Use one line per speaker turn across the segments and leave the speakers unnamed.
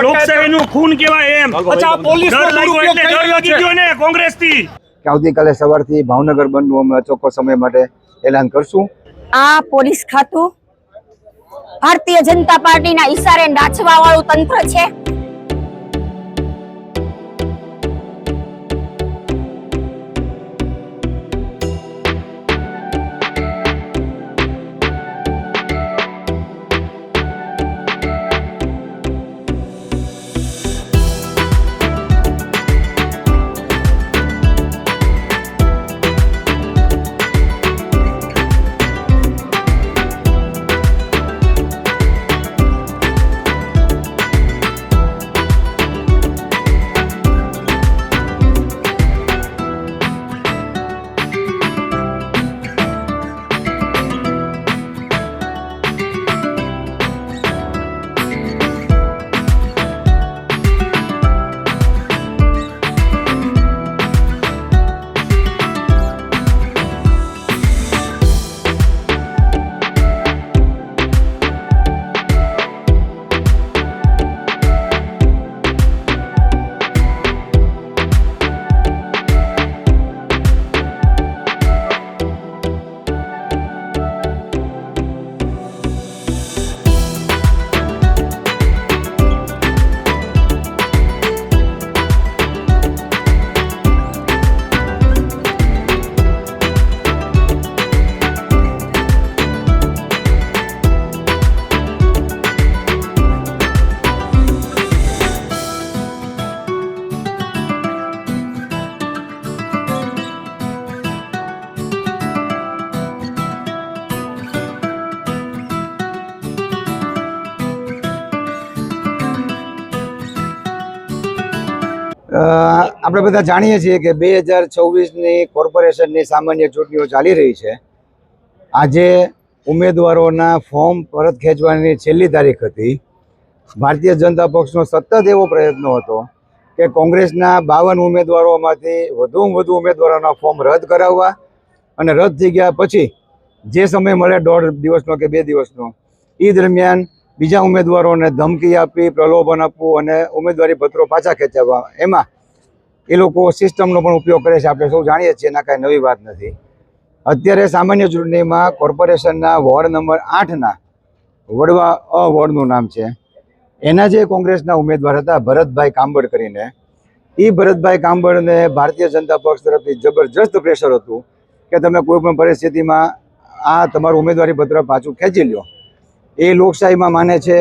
લોકશાહીનું ખૂન કહેવાય એમ.
અચ્છા, પોલીસ
ડર લાગ્યો એટલે ડર લાગી ગયો ને કોંગ્રેસથી.
કે આવતીકાલે સવારથી ભાવનગર બંધનું અમે અચોક્કસ સમય માટે એલાન કરશું.
આ પોલીસ ખાતું ભારતીય જનતા પાર્ટીના ઈશારે નાચવા વાળું તંત્ર છે.
આપણે બધા જાણીએ છીએ કે 2024ની કોર્પોરેશનની સામાન્ય ચૂંટણીઓ ચાલી રહી છે. આજે ઉમેદવારોના ફોર્મ પરત ખેંચવાની છેલ્લી તારીખ હતી. ભારતીય જનતા પક્ષનો સતત એવો પ્રયત્ન હતો કે કોંગ્રેસના 52 ઉમેદવારોમાંથી વધુમાં વધુ ઉમેદવારોના ફોર્મ રદ કરાવવા અને રદ થઈ ગયા પછી જે સમય મળે 1.5 દિવસનો કે 2 દિવસનો એ દરમિયાન બીજા ઉમેદવારોને ધમકી આપી, પ્રલોભન આપવું અને ઉમેદવારી પત્રો પાછા ખેંચાવવા, એમાં એ લોકો સિસ્ટમનો પણ ઉપયોગ કરે છે. આપણે સૌ જાણીએ છીએ, એના કાંઈ નવી વાત નથી. અત્યારે સામાન્ય ચૂંટણીમાં કોર્પોરેશનના વોર્ડ નંબર 8ના વડવા અ વોર્ડનું નામ છે, એના જે કોંગ્રેસના ઉમેદવાર હતા ભરતભાઈ કાંબળ કરીને, એ ભરતભાઈ કાંબળને ભારતીય જનતા પક્ષ તરફથી જબરજસ્ત પ્રેશર હતું કે તમે કોઈ પણ પરિસ્થિતિમાં આ તમારું ઉમેદવારી પત્ર પાછું ખેંચી લ્યો. એ લોકશાહીમાં માને છે,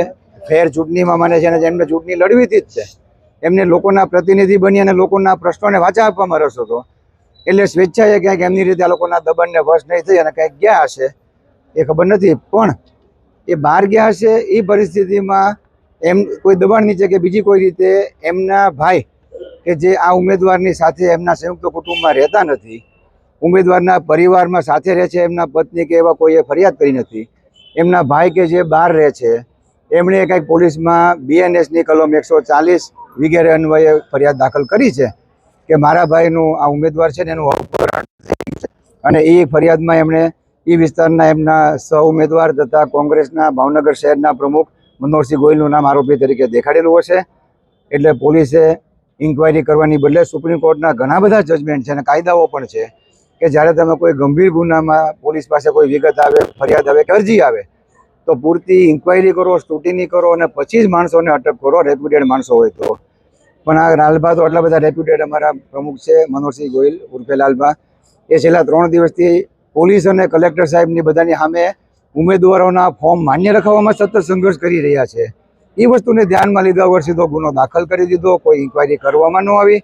ફેર ચૂંટણીમાં માને છે, અને એમને ચૂંટણી લડવીથી જ છે. એમને લોકોના પ્રતિનિધિ બની અને લોકોના પ્રશ્નોને વાચા આપવામાં રસ હતો. એટલે સ્વેચ્છાએ ક્યાંક એમની રીતે આ લોકોના દબાણને વશ નહીં થઈ અને કંઈક ગયા હશે, એ ખબર નથી. પણ એ બહાર ગયા હશે એ પરિસ્થિતિમાં એમ કોઈ દબાણ નીચે કે બીજી કોઈ રીતે એમના ભાઈ કે જે આ ઉમેદવારની સાથે એમના સંયુક્ત કુટુંબમાં રહેતા નથી, ઉમેદવારના પરિવારમાં સાથે રહે છે, એમના પત્ની કે એવા કોઈએ ફરિયાદ કરી નથી. એમના ભાઈ કે જે બહાર રહે છે એમણે કંઈક પોલીસમાં BNSની કલમ 140 વગેરે અન્વયે ફરિયાદ દાખલ કરી છે કે મારા ભાઈનું આ ઉમેદવાર છે ને એનું અપહરણ થયું છે. અને એ ફરિયાદમાં એમણે એ વિસ્તારના એમના સહ ઉમેદવાર તથા કોંગ્રેસના ભાવનગર શહેરના પ્રમુખ મનોહરસિંહ ગોહિલનું નામ આરોપી તરીકે દેખાડેલું હશે. એટલે પોલીસે ઇન્કવાયરી કરવાની બદલે સુપ્રીમ કોર્ટના ઘણા બધા જજમેન્ટ છે અને કાયદાઓ પણ છે કે જ્યારે તમે કોઈ ગંભીર ગુનામાં પોલીસ પાસે કોઈ વિગત આવે, ફરિયાદ આવે કે અરજી આવે તો પૂરતી ઇન્કવાયરી કરો, સ્ક્રુટિની કરો અને પછી જ માણસોને અટક કરો, રેપ્યુટેડ માણસો હોય તો. પણ આ લાલભા તો આટલા બધા રેપ્યુટેડ અમારા પ્રમુખ છે મનોહરસિંહ ગોહિલ ઉર્ફે લાલભા, એ છેલ્લા 3 દિવસથી પોલીસ અને કલેક્ટર સાહેબની બધાની સામે ઉમેદવારોના ફોર્મ માન્ય રખાવવામાં સતત સંઘર્ષ કરી રહ્યા છે. એ વસ્તુને ધ્યાનમાં લીધા વગર સીધો ગુનો દાખલ કરી દીધો, કોઈ ઇન્કવાયરી કરવામાં ન આવી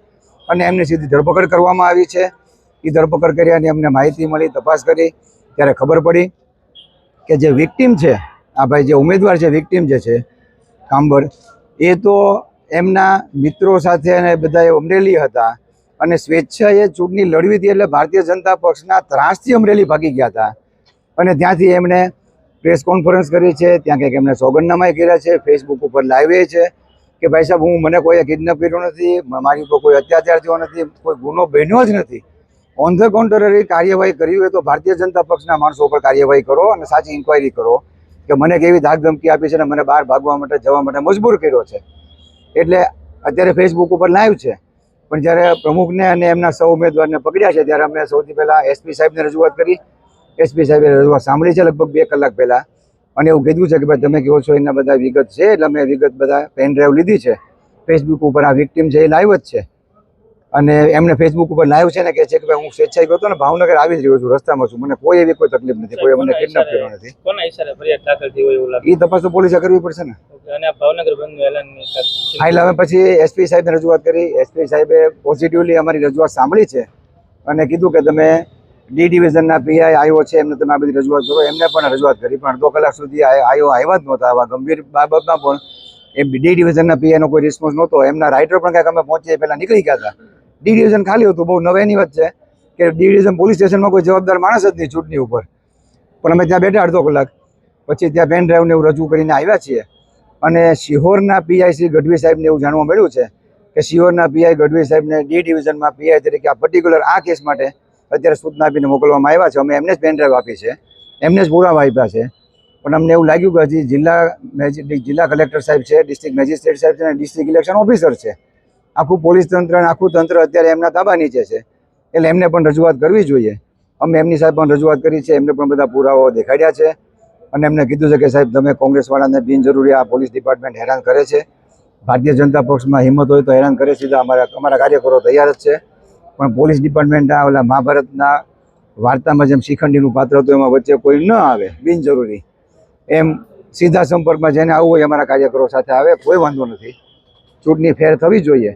અને એમની સીધી ધરપકડ કરવામાં આવી છે. એ ધરપકડ કર્યાની અમને માહિતી મળી, તપાસ કરી ત્યારે ખબર પડી કે જે વિક્ટીમ છે, આ ભાઈ જે ઉમેદવાર છે, વિક્ટીમ જે છે કાંબળ, એ તો એમના મિત્રો સાથે અને બધાએ અમરેલી હતા અને સ્વેચ્છાએ ચૂંટણી લડવી હતી. એટલે ભારતીય જનતા પક્ષના ત્રાસથી અમરેલી ભાગી ગયા હતા અને ત્યાંથી એમણે પ્રેસ કોન્ફરન્સ કરી છે, ત્યાં કંઈક એમણે સોગંદનામાએ કર્યા છે, ફેસબુક ઉપર લાઈવે છે કે ભાઈ સાહેબ મને કોઈએ કિડનેપ કર્યો નથી, મારી ઉપર કોઈ અત્યાચાર થયો નથી, કોઈ ગુનો બન્યો જ નથી. ઓન ધ કોન્ટ્રરી કાર્યવાહી કરવી હોય તો ભારતીય જનતા પક્ષના માણસો ઉપર કાર્યવાહી કરો અને સાચી ઇન્કવાયરી કરો કે મને કેવી ધાક ધમકી આપી છે અને મને બહાર ભાગવા માટે જવા માટે મજબૂર કર્યો છે. એટલે અત્યારે ફેસબુક ઉપર લાઈવ છે. પણ જ્યારે પ્રમુખને અને એમના સૌ ઉમેદવારને પકડ્યા છે ત્યારે અમે સૌથી પહેલાં એસપી સાહેબને રજૂઆત કરી. એસપી સાહેબે રજૂઆત સાંભળી છે લગભગ 2 કલાક પહેલાં, અને એવું કીધું છે કે ભાઈ તમે કહો છો એના બધા વિગત છે, એટલે અમે વિગત બધા પેન ડ્રાઈવ લીધી છે. ફેસબુક ઉપર આ વિક્ટીમ છે એ લાઈવ જ છે, અને એમને ફેસબુક ઉપર લાઈવ છે ને કહે છે કે ભાઈ હું સ્વેચ્છાએ ગયો હતો ને ભાવનગર આવી જ રહ્યો છું, રસ્તામાં છું, મને કોઈ એવી કોઈ તકલીફ નથી, કોઈ મને કિડનેપ કર્યો નથી.
કોના ઈશારે ફરિયાદ દાખલ થઈ હોય એવું લાગે?
એ તપાસ તો પોલીસે કરવી પડશે ને.
અને આ ભાવનગર બંધનું એલાન
ફાઇલ હવે પછી એસપી સાહેબને રજૂઆત કરી. એસપી સાહેબે પોઝિટિવલી અમારી રજૂઆત સાંભળી છે અને કીધું કે તમે ડી ડિવિઝનના પીઆઈ આવ્યો છે એમને તમે આ બધી રજૂઆત કરો. એમને પણ રજૂઆત કરી, પણ 2 કલાક સુધી આવ્યા જ નહોતા. આવા ગંભીર બાબતમાં પણ એ ડી ડિવિઝનના પીઆઈનો કોઈ રિસ્પોન્સ નહોતો. એમના રાઇટર પણ કાંઈક અમે પહોંચીએ પહેલાં નીકળી ગયા હતા. ડી ડિવિઝન ખાલી હતું. બહુ નવેની વાત છે કે ડી ડિવિઝન પોલીસ સ્ટેશનમાં કોઈ જવાબદાર માણસ જ નહીં ચૂંટણી ઉપર. પણ અમે ત્યાં બેઠા 1/2 કલાક, પછી ત્યાં પેન ડ્રાઈવને એવું રજૂ કરીને આવ્યા છીએ. અને શિહોરના પીઆઈ શ્રી ગઢવી સાહેબને એવું જાણવા મળ્યું છે કે શિહોરના પીઆઈ ગઢવી સાહેબને ડી ડિવિઝનમાં પીઆઈ તરીકે આ પર્ટિક્યુલર આ કેસ માટે અત્યારે સૂચના આપીને મોકલવામાં આવ્યા છે. અમે એમને જ પેન ડ્રાઈવ આપી છે, એમને જ પુરાવા આપ્યા છે. પણ અમને એવું લાગ્યું કે હજી જિલ્લા કલેક્ટર સાહેબ છે, ડિસ્ટ્રિક્ટ મેજિસ્ટ્રેટ સાહેબ છે અને ડિસ્ટ્રિક્ટ ઇલેક્શન ઓફિસર છે. આખું પોલીસ તંત્ર અને આખું તંત્ર અત્યારે એમના તાબા નીચે છે, એટલે એમને પણ રજૂઆત કરવી જોઈએ. અમે એમની સાહેબ પણ રજૂઆત કરી છે, એમને પણ બધા પુરાવાઓ દેખાડ્યા છે અને એમને કીધું છે કે સાહેબ તમે કોંગ્રેસવાળાને બિનજરૂરી આ પોલીસ ડિપાર્ટમેન્ટ હેરાન કરે છે. ભારતીય જનતા પક્ષમાં હિંમત હોય તો હેરાન કરે, સીધા અમારા કાર્યકરો તૈયાર જ છે. પણ પોલીસ ડિપાર્ટમેન્ટ આ ઓલા મહાભારતના વાર્તામાં જેમ શિખંડીનું પાત્ર હતું એમાં વચ્ચે કોઈ ન આવે બિનજરૂરી, એમ સીધા સંપર્કમાં જેને આવવું હોય અમારા કાર્યકરો સાથે આવે, કોઈ વાંધો નથી. ચૂંટણી ફેર થવી જોઈએ.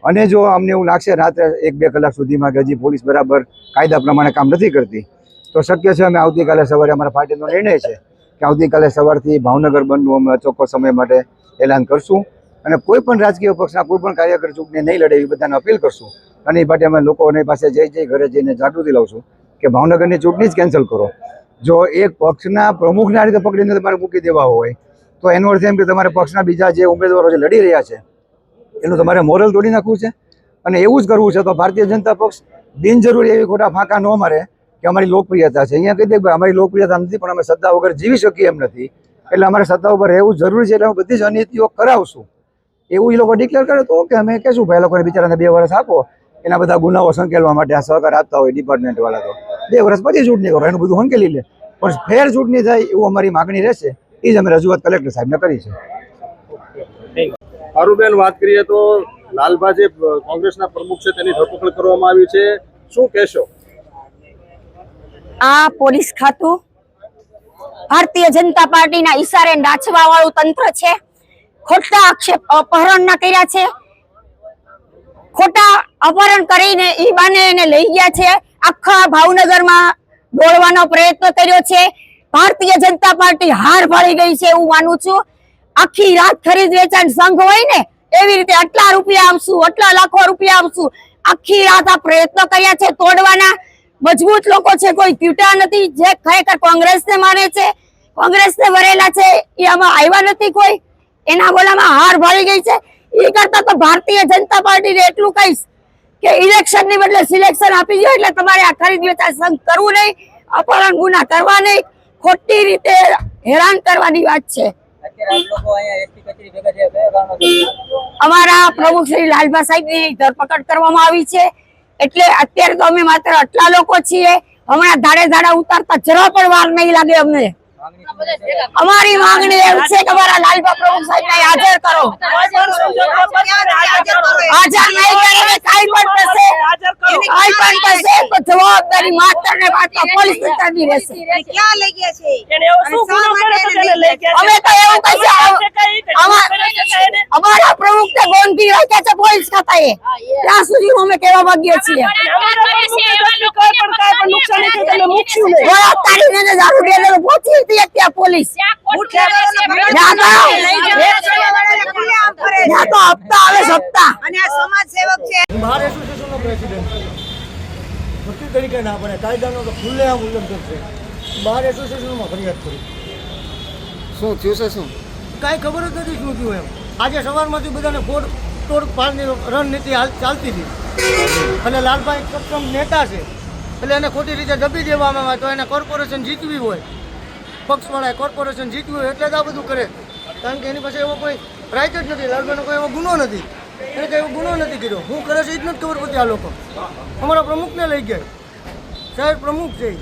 અને જો અમને એવું લાગશે રાત્રે 1-2 કલાક સુધીમાં કે હજી પોલીસ બરાબર કાયદા પ્રમાણે કામ નથી કરતી, તો શક્ય છે અમે આવતીકાલે સવારે, અમારા પાર્ટીનો નિર્ણય છે કે આવતીકાલે સવારથી ભાવનગર બંધનું અમે ચોક્કસ સમય માટે એલાન કરશું. અને કોઈ પણ રાજકીય પક્ષના કોઈ પણ કાર્યકર ચૂંટણી નહીં લડે એવી બધાને અપીલ કરશું. અને એ માટે અમે લોકોની પાસે જઈ ઘરે જઈને જાગૃતિ લાવશું કે ભાવનગરની ચૂંટણી જ કેન્સલ કરો. જો એક પક્ષના પ્રમુખને આ રીતે પકડીને તમારે મૂકી દેવા હોય તો એનો અર્થ એમ કે તમારે પક્ષના બીજા જે ઉમેદવારો જે લડી રહ્યા છે એનું તમારે મોરલ તોડી નાખવું છે. અને એવું જ કરવું છે તો ભારતીય જનતા પક્ષ બિનજરૂરી એવી ખોટા ફાંકા ન મારે કે અમારી લોકપ્રિયતા છે. અહીંયા કહી દે કે અમારી લોકપ્રિયતા નથી, પણ અમે સત્તા વગર જીવી શકીએ એમ નથી, એટલે અમારે સત્તા ઉપર રહેવું જરૂરી છે, એટલે અમે બધી જ અનીતિઓ કરાવશું. એવું એ લોકો ડિક્લેર કરે તો ઓકે, અમે કહેશું ભાઈ લોકોને બિચારાને 2 વર્ષ આપો, એના બધા ગુનાઓ સંકેલવા માટે આ સહકાર આપતા હોય ડિપાર્ટમેન્ટ વાળા, તો 2 વર્ષ પછી ચૂંટણી કરો, એનું બધું સંકેલી લે. પણ ફેર ચૂંટણી થાય એવું અમારી માગણી રહેશે. એ જ અમે રજૂઆત કલેક્ટર સાહેબને કરી છે.
હારુબેન, વાત કરીએ તો લાલભા જે કોંગ્રેસના પ્રમુખ છે તેની ધરપકડ કરવામાં આવી છે, શું કહેશો?
આ પોલીસ ખાતું ભારતીય જનતા પાર્ટીના ઈશારે નાચવા વાળું તંત્ર છે. ખોટા આક્ષેપ અપહરણના કર્યા છે, ખોટા અપહરણ કરીને ઈ બાને એને લઈ ગયા છે, આખા ભાવનગરમાં દોડવાનો પ્રયત્ન કર્યો છે. ભારતીય જનતા પાર્ટી હાર ભાળી ગઈ છે એવું માનું છું. આખી રાત ખરીદ વેચાણ સંઘ હોય ને એવી રીતે આટલા રૂપિયા આપશું, આટલા લાખો રૂપિયા આપશું, આખી રાત આ પ્રયત્ન કર્યા છે તોડવાના. મજબૂત લોકો છે, કોઈ ત્યુટા નથી. જે ખરેખર કોંગ્રેસને માને છે, કોંગ્રેસને વરેલા છે, એ આમાં આવ્યા નથી. કોઈ એના બોલામાં હાર ભાળી ગઈ છે. એ કરતા તો ભારતીય જનતા પાર્ટીને એટલું કહીશ કે ઇલેક્શન ની બદલે સિલેક્શન આપી દો, એટલે તમારે આ ખરીદ વેચાણ સંઘ કરવું નહીં, અપહરણ ગુના કરવા નહીં, ખોટી રીતે હેરાન કરવાની વાત છે. અમારા પ્રમુખ શ્રી લાલભા સાહેબ ની ધરપકડ કરવામાં આવી છે, એટલે અત્યારે તો અમે માત્ર આટલા લોકો છીએ. હમણાં ધાડે ઉતારતા જરા પણ વાર નહીં લાગે અમને. અમારી માંગણી એમ છે કે અમારા લાલભા પ્રમુખ સાહેબ ને હાજર કરો. હાજર નહીં કરે કાઈ પણ થશે તો જવાબદારી માત્ર ને માત્ર પોલીસ તંત્રની રહેશે.
ક્યાં લઈ ગયા છે?
અમે તો એવું કહીએ અમારા પ્રમુખ ને ગોંધી રાખ્યા છે પોલીસ ખાતાએ, ત્યાં સુધી અમે કહેવા માંગીએ છીએ. પહોંચી હતી ત્યાં પોલીસ તો હપ્તા આવે હપ્તા.
અને આ સમાજ સેવક છે.
બાર એસોસિએશનનો પ્રેસિડેન્ટ છે. વકીલ તરીકે ના પડે, કાયદાનો તો ખુલ્લેઆમ ઉલ્લંઘન છે. બાર એસોસિએશનમાં ફરિયાદ કરી.
શું થયું છે? શું
કાંઈ ખબર જ નથી શું થયું એમ. આજે સવારમાંથી બધાને તોડફાડની રણનીતિ ચાલતી હતી. અને લાલભાઈ સક્ષમ નેતા છે, એટલે એને ખોટી રીતે દબી દેવામાં આવે તો એને કોર્પોરેશન જીતવી હોય, પક્ષવાળાએ કોર્પોરેશન જીતવી હોય એટલે જ આ બધું કરે. કારણ કે એની પાસે એવો કોઈ રાઈટ જ નથી. લાલભાઈનો કોઈ એવો ગુનો નથી, એને કંઈ એવો ગુનો નથી કર્યો. શું કરે છે એ જ નથી ખબર પડતી. આ લોકો અમારા પ્રમુખને લઈ ગયા, શહેર પ્રમુખ છે એ.